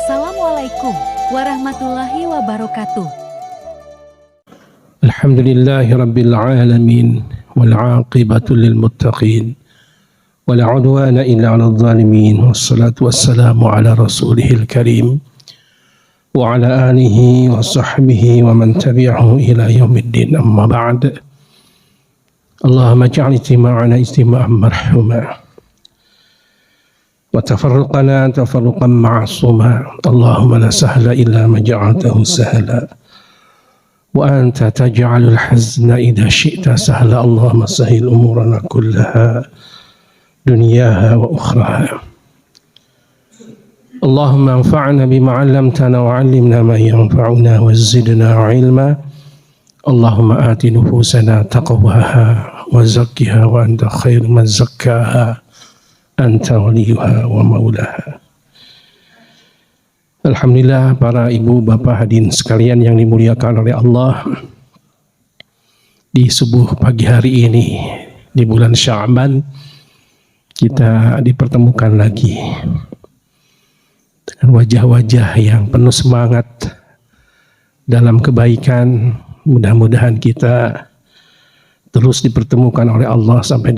Assalamualaikum warahmatullahi wabarakatuh. Alhamdulillahi rabbil alamin wal aqibatu lil muttaqin wala udwana illa 'alal zalimin wassalatu wassalamu ala rasulihil karim wa ala alihi wa sahbihi wa man tabi'ahu ila yaumiddin, amma ba'd. Allahumma ij'al istima'ana istima'an marhuma wa tafarruqana tafarruqan ma'suma. Allahumma la sahla illa ma ja'altahu sahla wa anta taj'alul hazna idza syi'ta sahla. Allahumma sahhil umurana kullaha dunyaha wa ukhraha. Allahumma anfa'na bima 'allamtana wa 'allimna ma yanfa'una wa zidna 'ilma. Allahumma ati nufusana taqwaha wa zakkiha wa anta khairu man zakkaha anta waliyuha wa maulaha. Alhamdulillah, para ibu bapak hadirin sekalian yang dimuliakan oleh Allah, di subuh pagi hari ini di bulan Sya'ban kita dipertemukan lagi dengan wajah-wajah yang penuh semangat dalam kebaikan. Mudah-mudahan kita terus dipertemukan oleh Allah sampai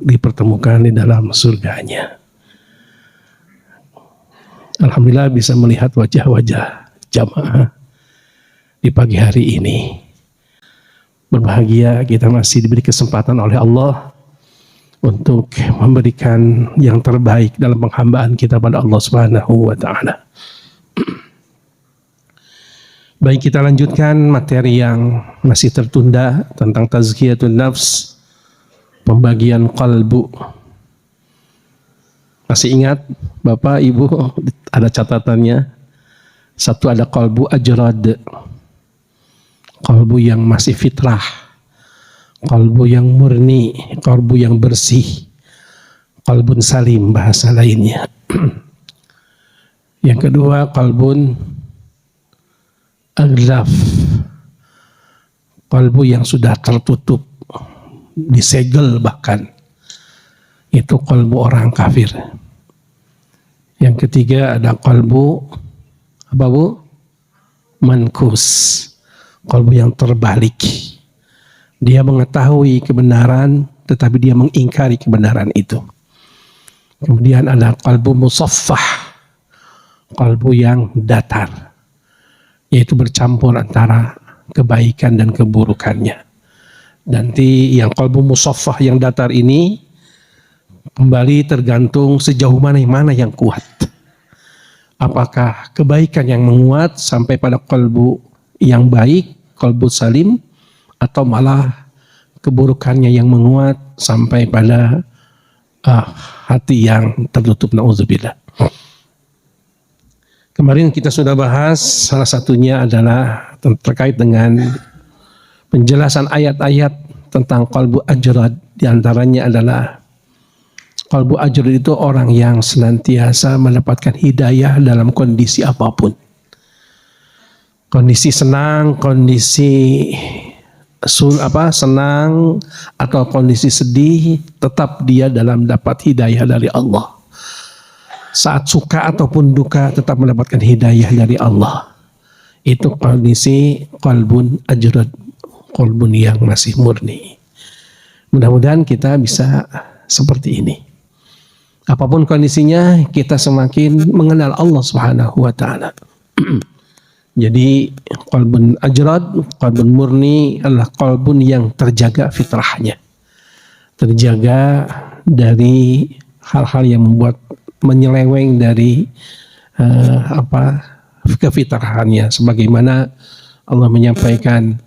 dipertemukan di dalam surganya. Alhamdulillah bisa melihat wajah-wajah jamaah di pagi hari ini. Berbahagia kita masih diberi kesempatan oleh Allah untuk memberikan yang terbaik dalam penghambaan kita pada Allah Subhanahu wa ta'ala. Baik, kita lanjutkan materi yang masih tertunda tentang tazkiyatun nafs, pembagian qalbu. Masih ingat Bapak Ibu, ada catatannya. Satu, ada qalbu ajrad, qalbu yang masih fitrah, qalbu yang murni, qalbu yang bersih, qalbun salim bahasa lainnya. Yang kedua, qalbun aghlaf, qalbu yang sudah tertutup, disegel bahkan. Itu qalbu orang kafir. Yang ketiga ada qalbu apa Bu? Mankus, qalbu yang terbalik. Dia mengetahui kebenaran tetapi dia mengingkari kebenaran itu. Kemudian ada qalbu musaffah, qalbu yang datar, yaitu bercampur antara kebaikan dan keburukannya. Nanti yang qalbu musaffah yang datar ini kembali tergantung sejauh mana yang kuat. Apakah kebaikan yang menguat sampai pada qalbu yang baik, qalbu salim, atau malah keburukannya yang menguat sampai pada hati yang tertutup, na'udzubillah. Kemarin kita sudah bahas, salah satunya adalah terkait dengan penjelasan ayat-ayat tentang qalbu ajrad. Di antaranya adalah qalbu ajrad itu orang yang senantiasa mendapatkan hidayah dalam kondisi apapun. Kondisi senang, kondisi senang atau kondisi sedih, tetap dia dalam dapat hidayah dari Allah. Saat suka ataupun duka tetap mendapatkan hidayah dari Allah. Itu kondisi qalbun ajrad, qalbun yang masih murni. Mudah-mudahan kita bisa seperti ini. Apapun kondisinya, kita semakin mengenal Allah Subhanahu wa ta'ala. Jadi qalbun ajrad, qalbun murni adalah qalbun yang terjaga fitrahnya. Terjaga dari hal-hal yang membuat menyeleweng dari kefitrahannya. Sebagaimana Allah menyampaikan,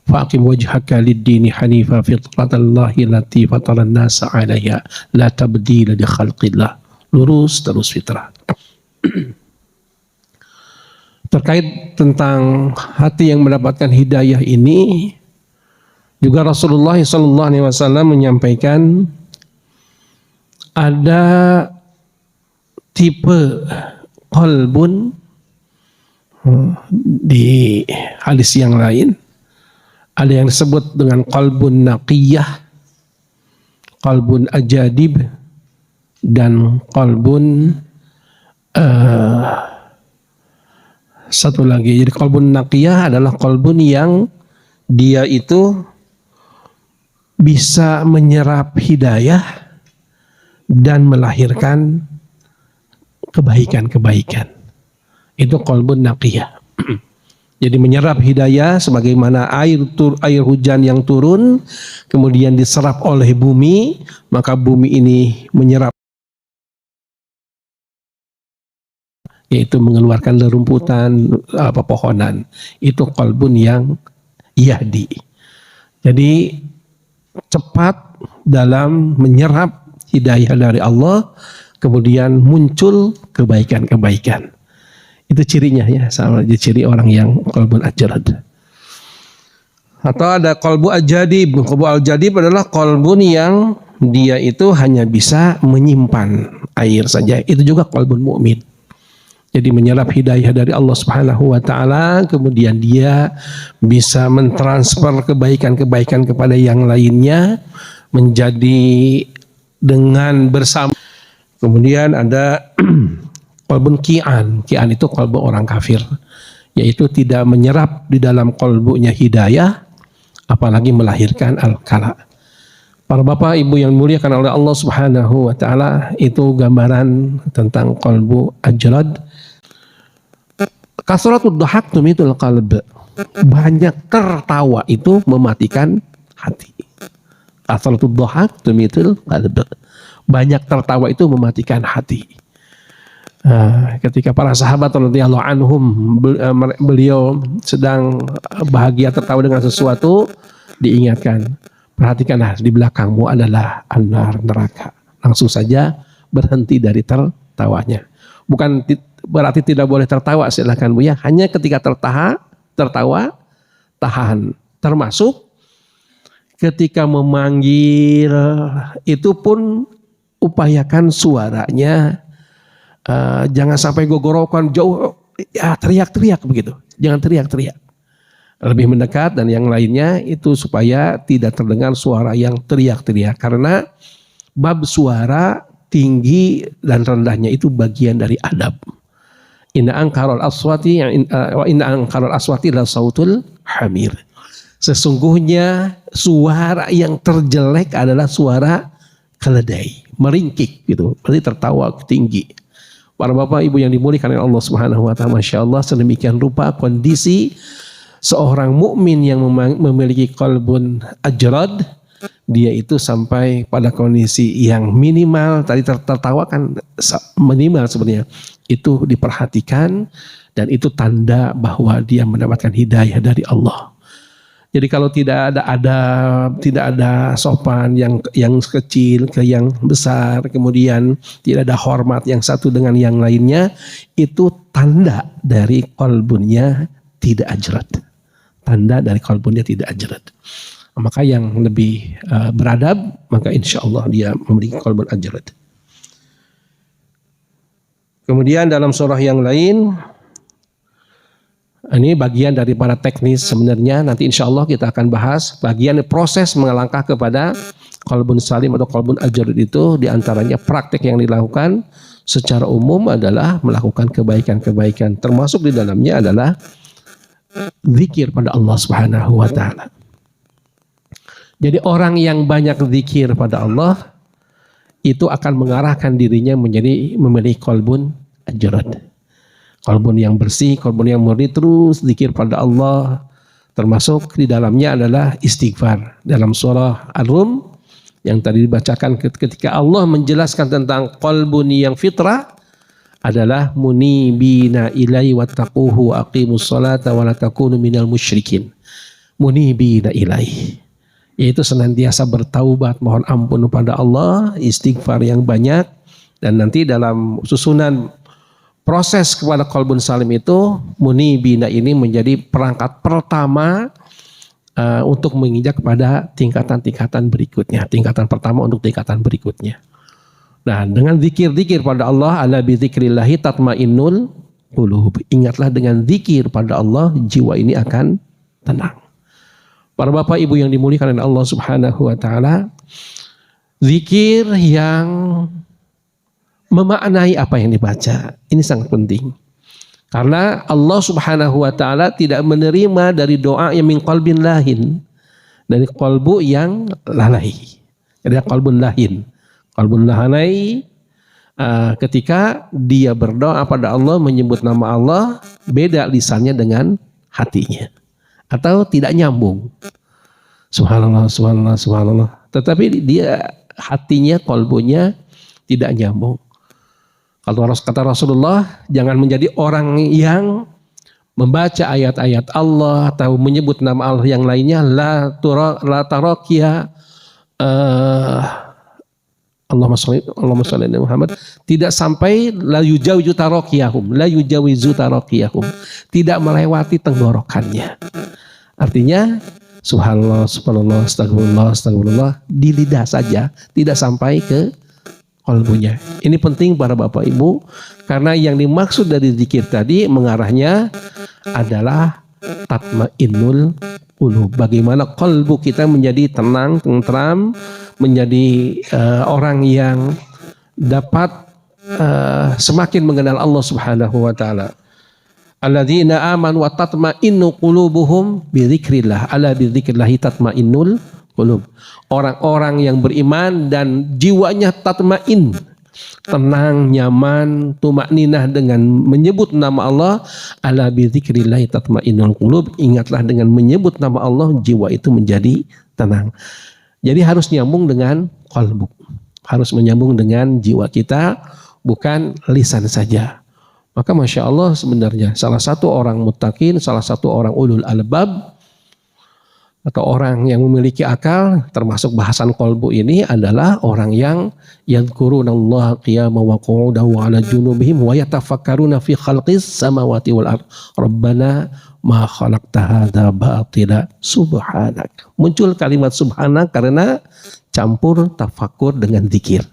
faqim wajhaka lid-dini hanifa fitratallahi allati fataran nasa 'alaiha la tabdila li khalqillah. Lurus terus fitrah. Terkait tentang hati yang mendapatkan hidayah ini, juga Rasulullah SAW menyampaikan ada tipe qalbun di hadis yang lain. Ada yang disebut dengan qalbun naqiyah, qalbun ajadib, dan qalbun Satu lagi, jadi qalbun naqiyah adalah qalbun yang dia itu bisa menyerap hidayah dan melahirkan kebaikan-kebaikan. Itu qalbun naqiyah. Jadi menyerap hidayah sebagaimana air hujan yang turun kemudian diserap oleh bumi, maka bumi ini menyerap, yaitu mengeluarkan rerumputan, pepohonan. Itu qalbun yang yahdi. Jadi cepat dalam menyerap hidayah dari Allah, kemudian muncul kebaikan-kebaikan. Itu cirinya ya, sama aja ciri orang yang qalbun ajrad. Atau ada qalbu ajadib. Qalbu ajadib adalah qalbun yang dia itu hanya bisa menyimpan air saja. Itu juga qalbun mukmin. Jadi menyerap hidayah dari Allah Subhanahu wa taala, kemudian dia bisa mentransfer kebaikan-kebaikan kepada yang lainnya menjadi dengan bersama. Kemudian ada qalbun ki'an. Ki'an itu qalbu orang kafir, yaitu tidak menyerap di dalam qalbunya hidayah, apalagi melahirkan al-kala. Para bapak ibu yang dimuliakan oleh Allah Subhanahu wa taala, itu gambaran tentang qalbu ajrad. Kasratud dhahak tumitul qalb. Banyak tertawa itu mematikan hati. Kasratud dhahak tumitul qalb. Banyak tertawa itu mematikan hati. Ketika para sahabat radhiyallahu anhum, beliau sedang bahagia tertawa dengan sesuatu, diingatkan, perhatikanlah di belakangmu adalah an-nar, neraka. Langsung saja berhenti dari tertawanya. Bukan berarti tidak boleh tertawa, silakan Bu ya. Hanya ketika tertawa tahan. Termasuk ketika memanggil itu pun upayakan suaranya jangan sampai gogorokan jauh, ya teriak-teriak begitu. Jangan teriak-teriak. Lebih mendekat dan yang lainnya itu supaya tidak terdengar suara yang teriak-teriak. Karena bab suara tinggi dan rendahnya itu bagian dari adab. Inna ankarul aswati wa inna ankarul aswati la sautul hamir. Sesungguhnya suara yang terjelek adalah suara keledai, meringkik gitu. Berarti tertawa tinggi. Para bapak ibu yang dimuliakan oleh Allah Subhanahu wa taala, Masya Allah, sedemikian rupa kondisi seorang mukmin yang memiliki qalbun ajrad, dia itu sampai pada kondisi yang minimal tadi tertawakan minimal sebenarnya itu diperhatikan, dan itu tanda bahwa dia mendapatkan hidayah dari Allah. Jadi kalau tidak ada sopan yang kecil ke yang besar, kemudian tidak ada hormat yang satu dengan yang lainnya, itu tanda dari qalbunnya tidak ajrad. Tanda dari qalbunnya tidak ajrad. Maka yang lebih beradab, maka insya Allah dia memiliki qalbun ajrad. Kemudian dalam surah yang lain, ini bagian daripada teknis sebenarnya, nanti insya Allah kita akan bahas bagian proses melangkah kepada qalbun salim atau qalbun ajrad. Itu diantaranya praktek yang dilakukan secara umum adalah melakukan kebaikan-kebaikan, termasuk di dalamnya adalah zikir pada Allah Subhanahu wa taala. Jadi orang yang banyak zikir pada Allah itu akan mengarahkan dirinya menjadi memiliki qalbun ajrad. Qalbun yang bersih, qalbun yang murni, terus zikir pada Allah. Termasuk di dalamnya adalah istighfar. Dalam surah Ar-Rum yang tadi dibacakan ketika Allah menjelaskan tentang qalbun yang fitrah adalah munibina ilai wattaquhu wa aqimus salata wa la takunu minal musyrikin. Munibina ilai, yaitu senantiasa bertaubat, mohon ampun kepada Allah, istighfar yang banyak. Dan nanti dalam susunan proses kepada qalbun salim itu, munibina ini menjadi perangkat pertama untuk menginjak pada tingkatan-tingkatan berikutnya. Tingkatan pertama untuk tingkatan berikutnya. Nah, dengan zikir-zikir pada Allah, ala bi dzikrillahi tatmainnul qulub. Ingatlah dengan zikir pada Allah, jiwa ini akan tenang. Para bapak ibu yang dimuliakan oleh Allah Subhanahu wa taala, zikir yang memaknai apa yang dibaca ini sangat penting. Karena Allah Subhanahu wa taala tidak menerima dari doa yang min qalbin lahin, dari kalbu yang lalai. Jadi qalbun lahin. Qalbun lahanai, ketika dia berdoa pada Allah menyebut nama Allah, beda lisannya dengan hatinya atau tidak nyambung. Subhanallah, subhanallah, subhanallah. Tetapi dia hatinya, kalbunya tidak nyambung. Kalau kata Rasulullah, jangan menjadi orang yang membaca ayat-ayat Allah atau menyebut nama Allah yang lainnya la tarakiya Allahumma sholli ala Muhammad, tidak sampai la yujawizu tarakiyahum, tidak melewati tenggorokannya. Artinya subhanallah, subhanallah, astagfirullah, astagfirullah di lidah saja, tidak sampai ke kalbunya. Ini penting para Bapak Ibu, karena yang dimaksud dari zikir tadi mengarahnya adalah tatmainnul qulub. Bagaimana kalbu kita menjadi tenang, tentram, menjadi orang yang dapat semakin mengenal Allah Subhanahu wa taala. Alladzina amanu wa tatmainnu qulubuhum bi dzikrillah. Ala bi dzikrillah tatmainnul qulub. Orang-orang yang beriman dan jiwanya tatmain, tenang, nyaman, tumakninah dengan menyebut nama Allah. Ala bi dzikrillah tatmainnul qulub. Ingatlah dengan menyebut nama Allah jiwa itu menjadi tenang. Jadi harus nyambung dengan qalbu. Harus menyambung dengan jiwa kita, bukan lisan saja. Maka Masya Allah sebenarnya salah satu orang muttaqin, salah satu orang ulul albab, atau orang yang memiliki akal, termasuk bahasan qalbu ini adalah orang yang yadhkurunallaha qiyaman wa qu'udan wa 'ala junubihim wa yatafakkaruna fi khalqis samawati wal ardh. Rabbana ma khalaqta hadza batila subhanak. Muncul kalimat subhanak karena campur tafakur dengan zikir.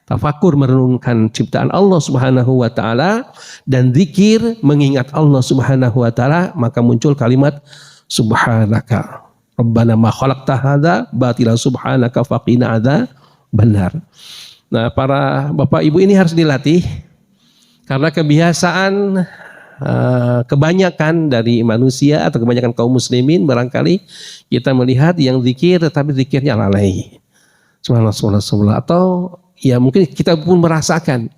Tafakur merenungkan ciptaan Allah Subhanahu wa taala dan zikir mengingat Allah Subhanahu wa taala, maka muncul kalimat subhanaka Rabbana ma khalaqta hadza batila subhanaka faqina adzabannar. Nah, para Bapak Ibu ini harus dilatih karena kebiasaan kebanyakan dari manusia atau kebanyakan kaum muslimin barangkali kita melihat yang zikir tetapi zikirnya lalai. Subhanallah, subhanallah, subhanallah. Atau ya mungkin kita pun merasakan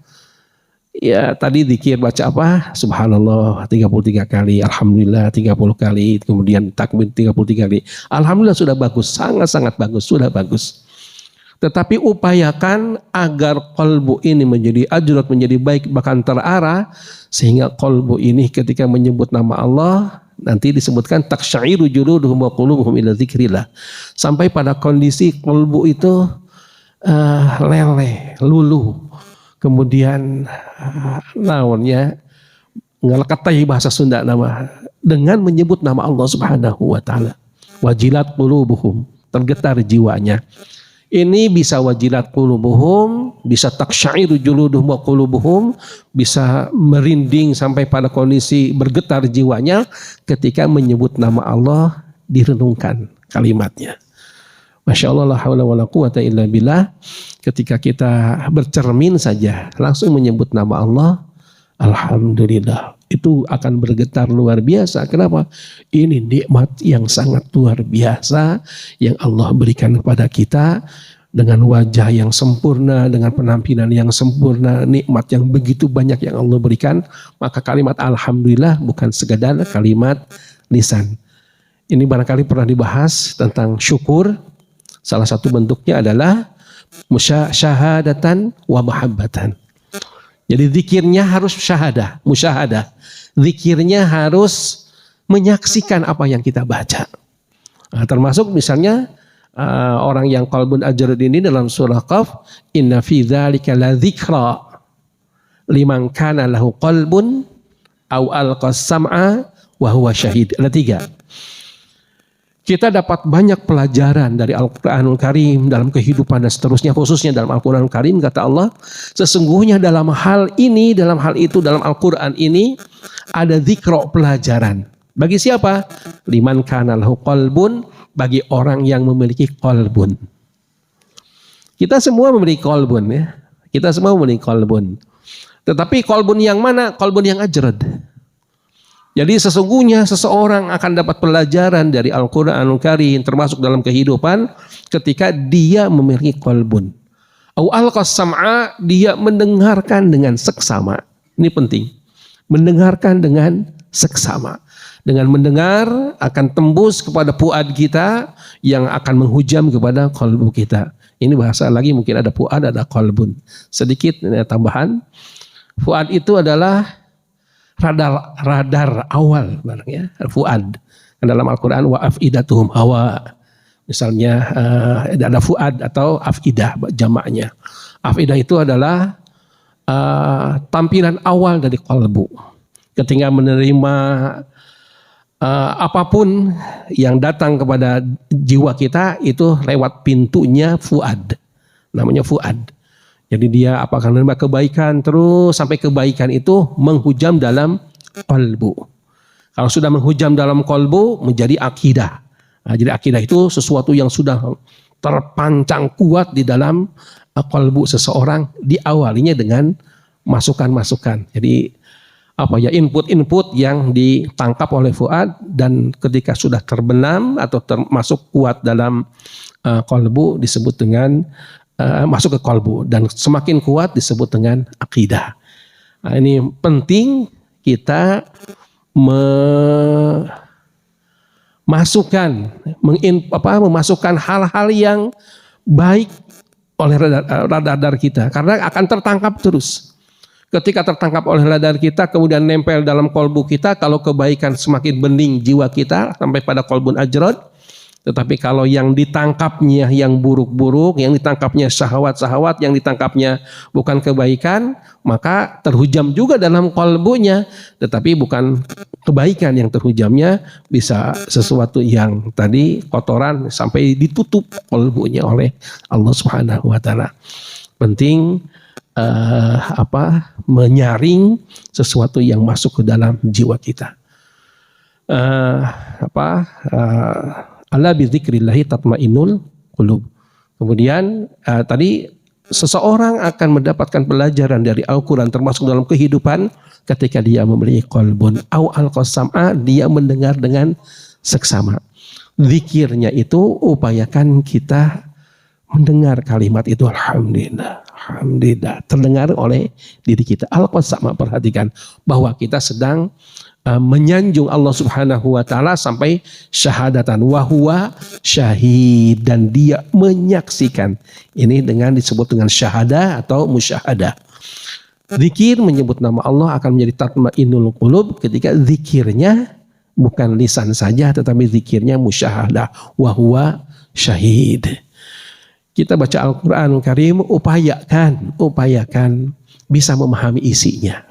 ya tadi zikir baca apa? Subhanallah 33 kali, alhamdulillah 30 kali, kemudian takbir 33 kali. Alhamdulillah sudah bagus, sangat-sangat bagus, sudah bagus. Tetapi upayakan agar qalbu ini menjadi ajrat, menjadi baik, bahkan terarah, sehingga qalbu ini ketika menyebut nama Allah nanti disebutkan taksyairu juluduhum wa qulubuhum ila dzikrillah. Sampai pada kondisi qalbu itu leleh, luluh. Kemudian naonnya ngalakatai bahasa Sunda nama dengan menyebut nama Allah Subhanahu wa taala. Wajilat qulubuhum, tergetar jiwanya. Ini bisa wajilat qulubuhum, bisa taksyairu juluduhum wa qulubuhum, bisa merinding sampai pada kondisi bergetar jiwanya ketika menyebut nama Allah, direnungkan kalimatnya. Masya Allah, la haula wa la quwata illa billah. Ketika kita bercermin saja langsung menyebut nama Allah, alhamdulillah, itu akan bergetar luar biasa. Kenapa? Ini nikmat yang sangat luar biasa yang Allah berikan kepada kita, dengan wajah yang sempurna, dengan penampilan yang sempurna, nikmat yang begitu banyak yang Allah berikan. Maka kalimat alhamdulillah bukan sekadar kalimat lisan. Ini barangkali pernah dibahas tentang syukur. Salah satu bentuknya adalah musyahadatan wa mahabbatan. Jadi zikirnya harus musyahadah. Zikirnya harus menyaksikan apa yang kita baca. Nah, termasuk misalnya orang yang qalbun ajrad ini dalam surah Qaf, inna fi dzalika la dzikra liman kana lahu qalbun aw alqas sam'a wa huwa syahid. Ada 3. Kita dapat banyak pelajaran dari Al-Quranul Karim dalam kehidupan dan seterusnya, khususnya dalam Al-Quranul Karim. Kata Allah, sesungguhnya dalam hal ini, dalam hal itu, dalam Al-Quran ini ada zikro, pelajaran. Bagi siapa? Liman kana lahu qalbun, bagi orang yang memiliki qalbun. Kita semua memiliki qalbun ya. Kita semua memiliki qalbun. Tetapi kolbun yang mana? Kolbun yang ajrad. Jadi sesungguhnya seseorang akan dapat pelajaran dari Al-Quranul Karim termasuk dalam kehidupan ketika dia memiliki kolbun. Au alqas sam'a, dia mendengarkan dengan seksama. Ini penting. Mendengarkan dengan seksama. Dengan mendengar akan tembus kepada fuad kita yang akan menghujam kepada kolbu kita. Ini bahasa lagi mungkin ada fuad, ada kolbun. Sedikit tambahan. Fuad itu adalah radar awal barangnya, fuad. Dalam Al-Quran wa afidatuhum hawa. Misalnya ada fuad atau afidah jamaknya. Afidah itu adalah tampilan awal dari qalbu. Ketika menerima apapun yang datang kepada jiwa kita itu lewat pintunya fuad. Namanya fuad. Jadi dia apakah menerima kebaikan terus sampai kebaikan itu menghujam dalam qalbu. Kalau sudah menghujam dalam qalbu menjadi akidah. Nah, jadi akidah itu sesuatu yang sudah terpancang kuat di dalam qalbu seseorang, diawalinya dengan masukan-masukan. Jadi input-input yang ditangkap oleh fuad dan ketika sudah terbenam atau termasuk kuat dalam qalbu disebut dengan masuk ke qalbu, dan semakin kuat disebut dengan akidah. Nah, ini penting kita memasukkan hal-hal yang baik oleh radar kita karena akan tertangkap terus. Ketika tertangkap oleh radar kita kemudian nempel dalam qalbu kita, kalau kebaikan semakin bening jiwa kita sampai pada qalbun ajrad. Tetapi kalau yang ditangkapnya yang buruk-buruk, yang ditangkapnya syahwat-syahwat, yang ditangkapnya bukan kebaikan, maka terhujam juga dalam qalbunya. Tetapi bukan kebaikan yang terhujamnya, bisa sesuatu yang tadi kotoran sampai ditutup qalbunya oleh Allah Subhanahu wa taala. Penting menyaring sesuatu yang masuk ke dalam jiwa kita. Ala bidzikrillahi tatmainnul qulub. Kemudian tadi seseorang akan mendapatkan pelajaran dari Al-Quran termasuk dalam kehidupan ketika dia memiliki qalbun au alqasam'a, dia mendengar dengan seksama. Zikirnya itu upayakan kita mendengar kalimat itu alhamdulillah, alhamdulillah terdengar oleh diri kita. Alqasam'a, perhatikan bahwa kita sedang menyanjung Allah Subhanahu wa taala sampai syahadatan wa huwa syahid, dan dia menyaksikan. Ini dengan disebut dengan syahadah atau musyahadah. Zikir menyebut nama Allah akan menjadi tatmainnul qulub ketika zikirnya bukan lisan saja tetapi zikirnya musyahadah wa huwa syahid. Kita baca Al-Qur'anul Karim, upayakan bisa memahami isinya.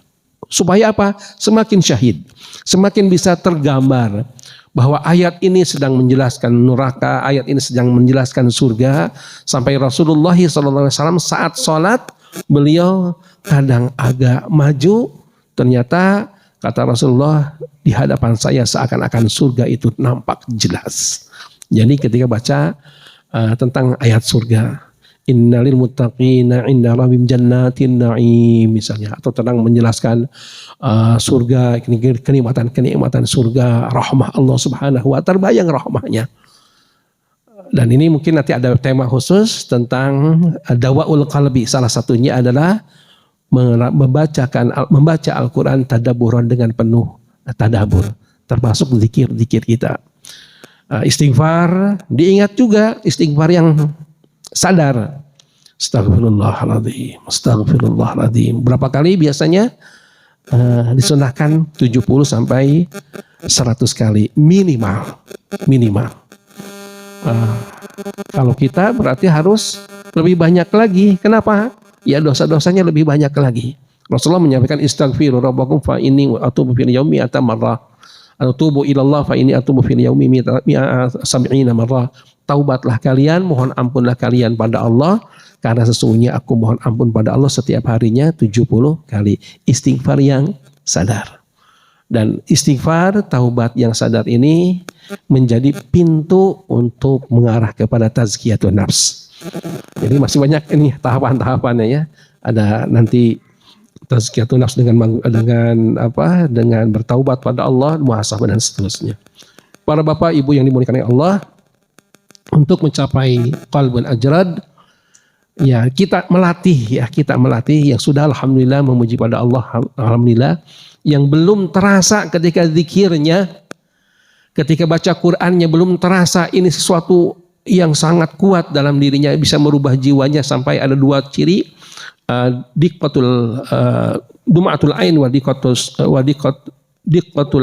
Supaya apa? Semakin syahid, semakin bisa tergambar bahwa ayat ini sedang menjelaskan neraka, ayat ini sedang menjelaskan surga. Sampai Rasulullah SAW saat sholat beliau kadang agak maju, ternyata kata Rasulullah di hadapan saya seakan-akan surga itu nampak jelas. Jadi ketika baca tentang ayat surga, innalil muttaqina inda rabbihim jannatin na'im misalnya, atau tentang menjelaskan surga, kenikmatan surga, rahmah Allah Subhanahu wa ta'ala, terbayang rahmahnya. Dan ini mungkin nanti ada tema khusus tentang dawaul qalbi. Salah satunya adalah membaca Al-Quran tadabburan dengan penuh tadabbur, termasuk zikir-zikir kita. Istighfar, diingat juga istighfar yang sadar. Astagfirullahaladzim, astagfirullahaladzim. Berapa kali biasanya? Disunahkan 70 sampai 100 kali minimal. Kalau kita berarti harus lebih banyak lagi. Kenapa? Ya dosa-dosanya lebih banyak lagi. Rasulullah menyampaikan istaghfiru rabbakum fa inni atubu fil yaumi atamarrah. Atubu ilallah fa inni atubu fil yaumi sab'ina marrah. Taubatlah kalian, mohon ampunlah kalian pada Allah, karena sesungguhnya aku mohon ampun pada Allah setiap harinya 70 kali. Istighfar yang sadar. Dan istighfar, taubat yang sadar ini menjadi pintu untuk mengarah kepada tazkiyatun nafs. Jadi masih banyak ini tahapan-tahapannya ya. Ada nanti tazkiyatun nafs dengan bertaubat pada Allah, muhasabah dan seterusnya. Para bapak ibu yang dimuliakan oleh Allah, untuk mencapai qalbun ajrad, ya kita melatih yang sudah alhamdulillah memuji pada Allah, alhamdulillah, yang belum terasa ketika zikirnya, ketika baca Qur'annya belum terasa ini sesuatu yang sangat kuat dalam dirinya, bisa merubah jiwanya sampai ada dua ciri, dum'atul ain wa diqqatul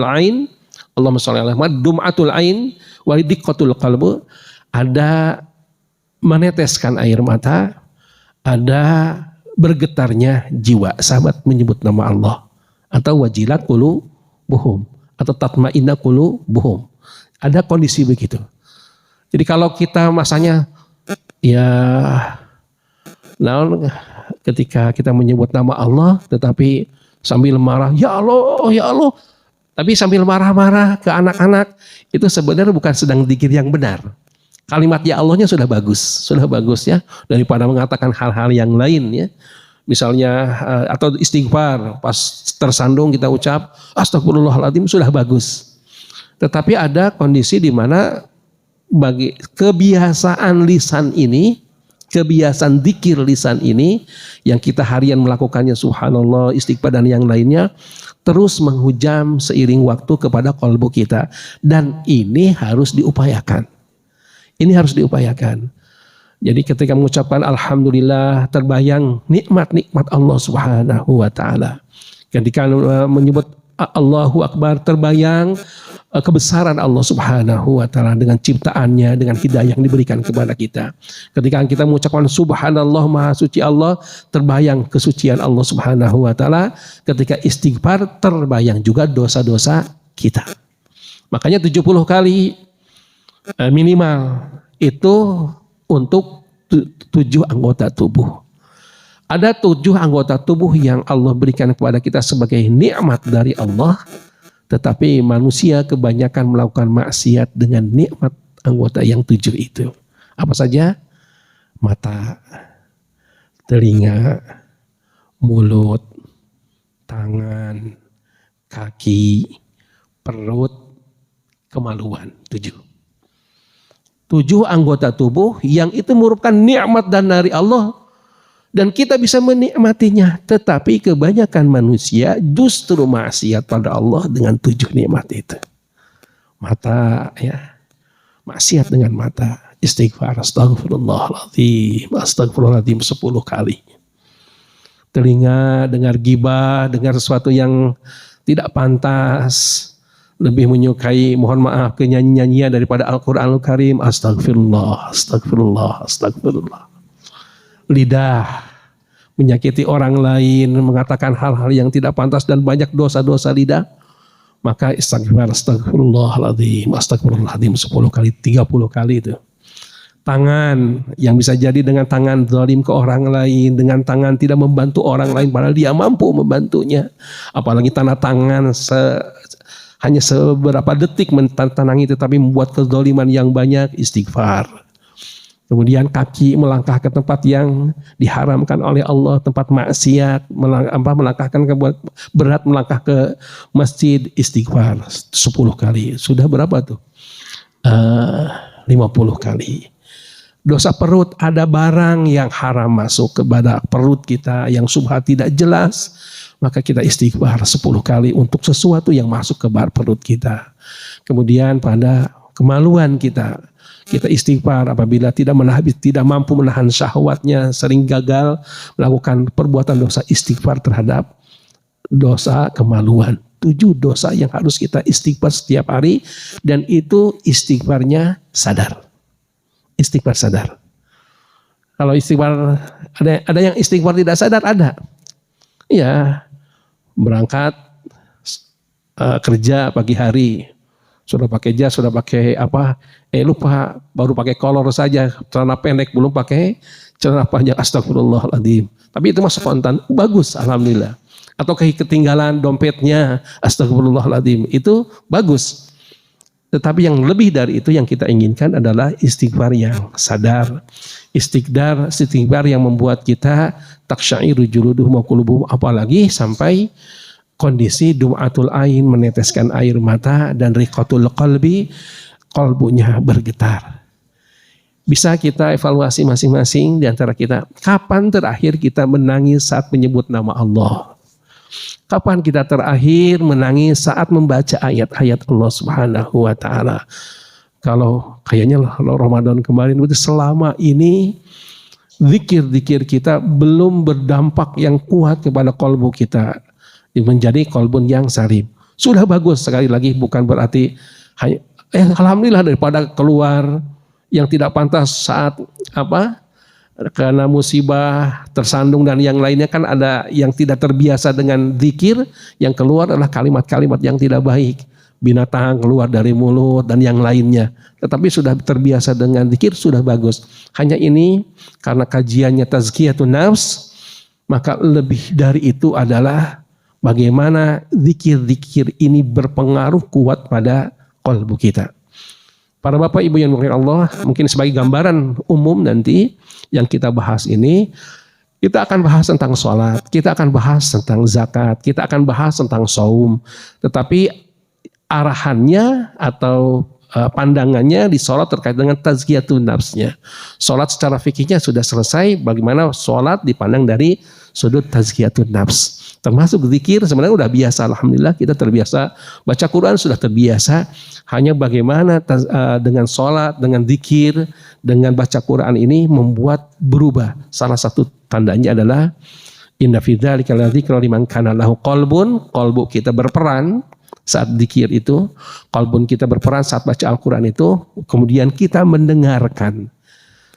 ain. Allahumma shalli ala Muhammad. Dum'atul ain wa diqqatul qalbu. Ada meneteskan air mata, ada bergetarnya jiwa. Sahabat menyebut nama Allah, atau wajilat qulubuhum, atau tatma'inna qulubuhum. Ada kondisi begitu. Jadi kalau kita masanya ketika kita menyebut nama Allah tetapi sambil marah, ya Allah, tapi sambil marah-marah ke anak-anak, itu sebenarnya bukan sedang zikir yang benar. Kalimat ya Allahnya sudah bagus ya, daripada mengatakan hal-hal yang lain ya. Misalnya atau istighfar, pas tersandung kita ucap astagfirullahaladzim, sudah bagus. Tetapi ada kondisi di mana bagi kebiasaan lisan ini, kebiasaan zikir lisan ini yang kita harian melakukannya, subhanallah, istighfar dan yang lainnya, terus menghujam seiring waktu kepada qalbu kita, dan ini harus diupayakan. Jadi ketika mengucapkan alhamdulillah, terbayang nikmat-nikmat Allah Subhanahu wa taala. Ketika menyebut Allahu Akbar, terbayang kebesaran Allah Subhanahu wa taala dengan ciptaannya, dengan hidayah yang diberikan kepada kita. Ketika kita mengucapkan subhanallah, maha suci Allah, terbayang kesucian Allah Subhanahu wa taala. Ketika istighfar, terbayang juga dosa-dosa kita. Makanya 70 kali minimal itu untuk 7 anggota tubuh. Ada 7 anggota tubuh yang Allah berikan kepada kita sebagai nikmat dari Allah, tetapi manusia kebanyakan melakukan maksiat dengan nikmat anggota yang 7 itu. Apa saja? Mata, telinga, mulut, tangan, kaki, perut, kemaluan. 7 anggota tubuh yang itu merupakan nikmat dan dari Allah, dan kita bisa menikmatinya. Tetapi kebanyakan manusia justru maksiat pada Allah dengan 7 nikmat itu. Mata, ya, maksiat dengan mata, istighfar astagfirullahaladzim 10 kali. Telinga dengar gibah, dengar sesuatu yang tidak pantas, lebih menyukai, mohon maaf, nyanyian daripada Al-Quranul Karim. Astagfirullah. Lidah menyakiti orang lain, mengatakan hal-hal yang tidak pantas dan banyak dosa-dosa lidah, maka astagfirullahaladzim 10 kali, 30 kali itu. Tangan yang bisa jadi dengan tangan zalim ke orang lain, dengan tangan tidak membantu orang lain padahal dia mampu membantunya, apalagi tanda tangan hanya seberapa detik mentantangi tetapi membuat kezaliman yang banyak, istighfar. Kemudian kaki melangkah ke tempat yang diharamkan oleh Allah, tempat maksiat, melangkahkan ke berat, melangkah ke masjid, istighfar 10 kali. Sudah berapa tuh? 50 kali. Dosa perut, ada barang yang haram masuk kepada perut kita yang subhat tidak jelas, maka kita istighfar 10 kali untuk sesuatu yang masuk ke perut kita. Kemudian pada kemaluan kita istighfar apabila tidak mampu menahan syahwatnya, sering gagal melakukan perbuatan dosa, istighfar terhadap dosa kemaluan. 7 dosa yang harus kita istighfar setiap hari, dan itu istighfarnya sadar. Istighfar sadar. Kalau istighfar, ada yang istighfar tidak sadar, ada. Ya, berangkat kerja pagi hari, sudah pakai jas, sudah pakai apa? Lupa, baru pakai kolor saja, celana pendek, belum pakai celana panjang. Astagfirullahaladzim. Tapi itu masuk spontan, bagus, alhamdulillah. Atau ketinggalan dompetnya, astagfirullahaladzim, itu bagus. Tetapi yang lebih dari itu yang kita inginkan adalah istighfar yang sadar. Istighfar yang membuat kita taksyairu juluduhum wa qulubuhum, apalagi sampai kondisi dum'atul ain, meneteskan air mata, dan riqatul qalbi, qalbunya bergetar. Bisa kita evaluasi masing-masing di antara kita. Kapan terakhir kita menangis saat menyebut nama Allah? Kapan kita terakhir menangis saat membaca ayat-ayat Allah Subhanahu wa Ta'ala? Kalau kayaknya Ramadan kemarin itu selama ini zikir-zikir kita belum berdampak yang kuat kepada kolbu kita, menjadi kolbun yang salim. Sudah bagus, sekali lagi bukan berarti alhamdulillah daripada keluar yang tidak pantas saat karena musibah, tersandung dan yang lainnya, kan ada yang tidak terbiasa dengan zikir, yang keluar adalah kalimat-kalimat yang tidak baik, binatang keluar dari mulut dan yang lainnya. Tetapi sudah terbiasa dengan zikir, sudah bagus. Hanya ini karena kajiannya tazkiyatun nafs, maka lebih dari itu adalah bagaimana zikir-zikir ini berpengaruh kuat pada qalbu kita. Para bapak ibu yang dimuliakan Allah, mungkin sebagai gambaran umum nanti yang kita bahas ini, kita akan bahas tentang sholat, kita akan bahas tentang zakat, kita akan bahas tentang saum. Tetapi arahannya atau pandangannya di sholat terkait dengan tazkiyatun nafsnya. Sholat secara fikihnya sudah selesai, bagaimana sholat dipandang dari sudut tazkiyatun nafs. Termasuk zikir sebenarnya udah biasa, alhamdulillah kita terbiasa baca Quran, sudah terbiasa. Hanya bagaimana dengan sholat, dengan zikir, dengan baca Quran ini membuat berubah. Salah satu tandanya adalah inna fi dzalika ladzikra liman kana lahu qalbun, qalbu kita berperan saat zikir itu, qalbun kita berperan saat baca Al-Quran itu, kemudian kita mendengarkan.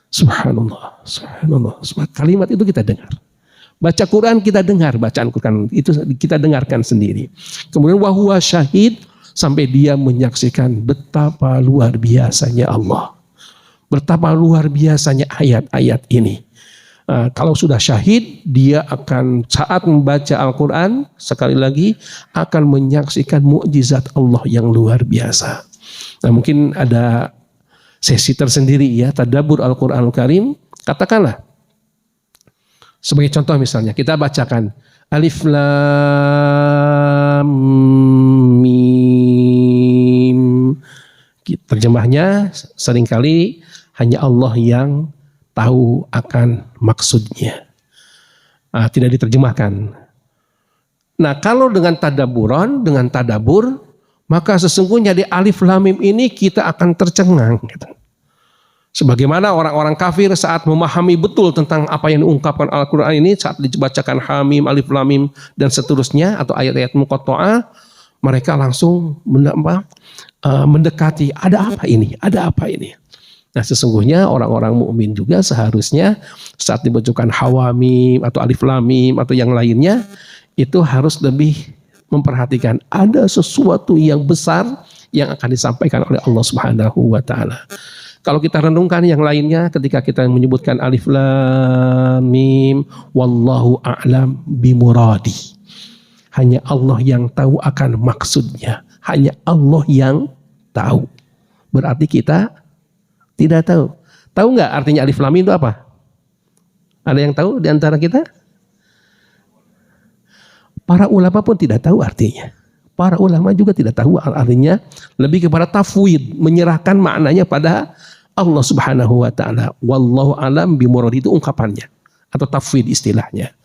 Subhanallah, subhanallah, kalimat itu kita dengar. Baca Quran kita dengar, bacaan Quran itu kita dengarkan sendiri. Kemudian wahuwa syahid, sampai dia menyaksikan betapa luar biasanya Allah. Betapa luar biasanya ayat-ayat ini. Kalau sudah syahid, dia akan saat membaca Al-Quran, sekali lagi akan menyaksikan mukjizat Allah yang luar biasa. Nah, mungkin ada sesi tersendiri ya, tadabbur Al-Quranul Karim. Katakanlah, sebagai contoh misalnya, kita bacakan Alif Lam Mim. Terjemahnya seringkali hanya Allah yang tahu akan maksudnya. Tidak diterjemahkan. Nah, kalau dengan tadabburan, dengan tadabbur, maka sesungguhnya di Alif Lam Mim ini kita akan tercengang gitu. Sebagaimana orang-orang kafir saat memahami betul tentang apa yang diungkapkan Al-Quran ini, saat dibacakan Hamim, Alif Lam Mim dan seterusnya atau ayat-ayat muqatta'ah, mereka langsung mendekati, ada apa ini? Ada apa ini? Nah, sesungguhnya orang-orang mukmin juga seharusnya saat dibacakan Hawamim atau Alif Lam Mim atau yang lainnya, itu harus lebih memperhatikan ada sesuatu yang besar yang akan disampaikan oleh Allah Subhanahu wa Ta'ala. Kalau kita renungkan yang lainnya, ketika kita menyebutkan Alif Lam Mim, wallahu a'lam bimuradi. Hanya Allah yang tahu akan maksudnya. Hanya Allah yang tahu. Berarti kita tidak tahu. Tahu nggak artinya Alif Lam Mim itu apa? Ada yang tahu di antara kita? Para ulama pun tidak tahu artinya. Para ulama juga tidak tahu artinya, lebih kepada tafwid, menyerahkan maknanya pada Allah Subhanahu wa Ta'ala. Wallahu alam bimuradi, itu ungkapannya atau tafwid istilahnya.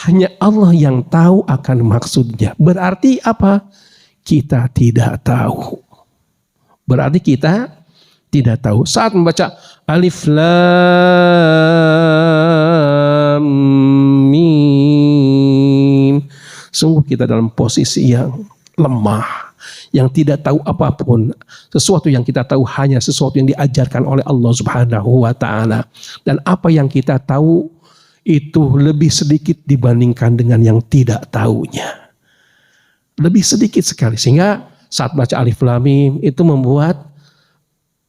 Hanya Allah yang tahu akan maksudnya. Berarti apa? Kita tidak tahu. Berarti kita tidak tahu. Saat membaca Alif Lam Mim, sungguh kita dalam posisi yang lemah, yang tidak tahu apapun. Sesuatu yang kita tahu hanya sesuatu yang diajarkan oleh Allah Subhanahu wa Ta'ala. Dan apa yang kita tahu itu lebih sedikit dibandingkan dengan yang tidak tahunya. Lebih sedikit sekali. Sehingga saat baca Alif Lam Mim itu membuat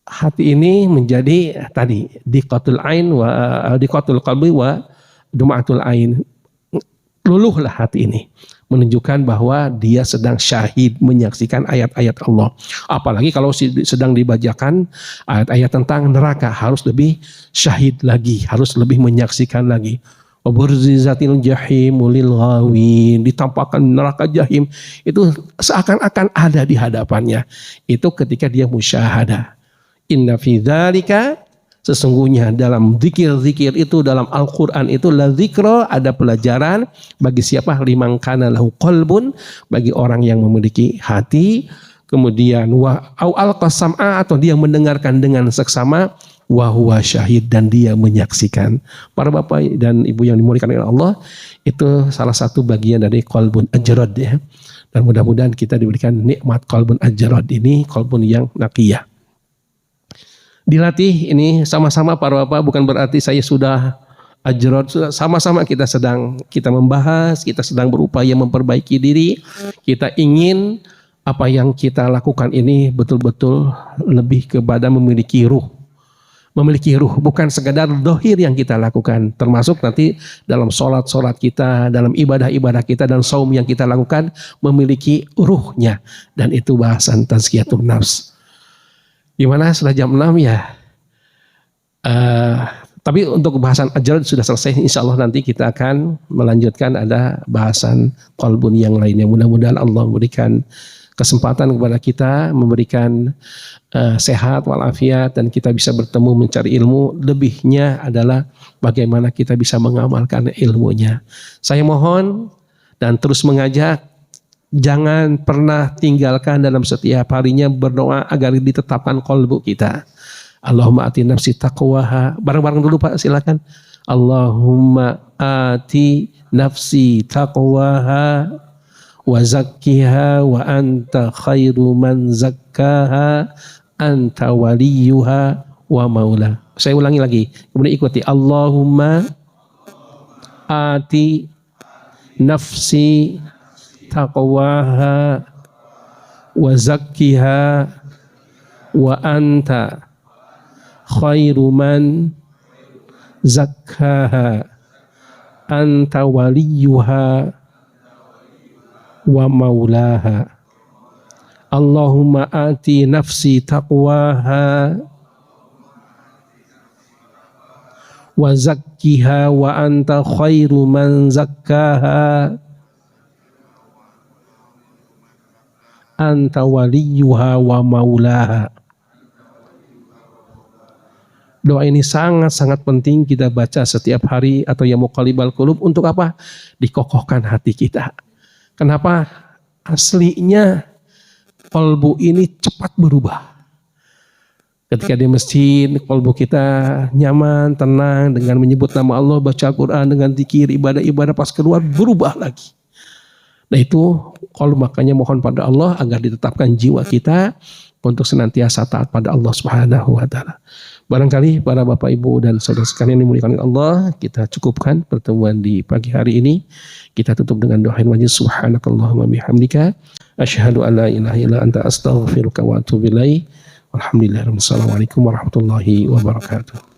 hati ini menjadi tadi diqatul ain wa diqatul qalbi wa dum'atul ain. Luluhlah hati ini. menunjukkan bahwa dia sedang syahid menyaksikan ayat-ayat Allah. Apalagi kalau sedang dibacakan ayat-ayat tentang neraka, harus lebih syahid lagi, harus lebih menyaksikan lagi. Waburzizatil jahim lil ghawin, ditampakkan neraka jahim, itu seakan-akan ada di hadapannya. Itu ketika dia musyahadah. Inna fi dzalika, sesungguhnya dalam zikir-zikir itu, dalam Al-Quran itu, la zikra, ada pelajaran bagi siapa, liman kana lahu qalbun, bagi orang yang memiliki hati. Kemudian wa au al-qasam'a, atau dia mendengarkan dengan seksama, wa huwa syahid, dan dia menyaksikan. Para bapak dan ibu yang dimuliakan oleh Allah, itu salah satu bagian dari qalbun ajrad ya. Dan mudah-mudahan kita diberikan nikmat qalbun ajrad ini, qalbun yang naqiyah. Dilatih ini sama-sama para bapak, bukan berarti saya sudah ajrad, sudah sama-sama kita membahas, kita sedang berupaya memperbaiki diri. Kita ingin apa yang kita lakukan ini betul-betul lebih kepada memiliki ruh, bukan sekadar dohir yang kita lakukan, termasuk nanti dalam sholat kita, dalam ibadah-ibadah kita, dan saum yang kita lakukan memiliki ruhnya, dan itu bahasan tazkiyatun nafs. Gimana sudah jam 6 ya? Tapi untuk bahasan ajrad sudah selesai. Insya Allah nanti kita akan melanjutkan, ada bahasan qalbun yang lainnya. Mudah-mudahan Allah memberikan kesempatan kepada kita, memberikan sehat walafiat, dan kita bisa bertemu mencari ilmu. Lebihnya adalah bagaimana kita bisa mengamalkan ilmunya. Saya mohon dan terus mengajak, jangan pernah tinggalkan dalam setiap harinya berdoa agar ditetapkan qalbu kita. Allahumma ati nafsi taqwaha. Bareng-bareng dulu Pak, silakan. Allahumma ati nafsi taqwaha wa zakkiha wa anta khairu man zakkaha anta waliyuha wa maula. Saya ulangi lagi, kemudian ikuti. Allahumma ati nafsi taqwaha wa zakkiha wa anta khairu man zakkaha anta waliyuha wa maulaha. Allahumma ati nafsi taqwaha wa zakkiha wa anta khairu man zakkaha anta waliyuha wa maulaha. Doa ini sangat-sangat penting kita baca setiap hari, atau ya muqallibal qulub, untuk apa? Dikokohkan hati kita. Kenapa? Aslinya qalbu ini cepat berubah. Ketika di masjid, qalbu kita nyaman, tenang dengan menyebut nama Allah, baca Al-Quran, dengan zikir, ibadah-ibadah, pas keluar berubah lagi. Nah itu kalau makanya mohon pada Allah agar ditetapkan jiwa kita untuk senantiasa taat pada Allah Subhanahu wa taala. Barangkali para Bapak Ibu dan saudara sekalian yang dimuliakan Allah, kita cukupkan pertemuan di pagi hari ini. Kita tutup dengan doa majlis, subhanakallahumma bihamdika asyhadu an la ilaha illa anta astaghfiruka wa atubu ilaik. Alhamdulillah. Wassalamualaikum warahmatullahi wabarakatuh.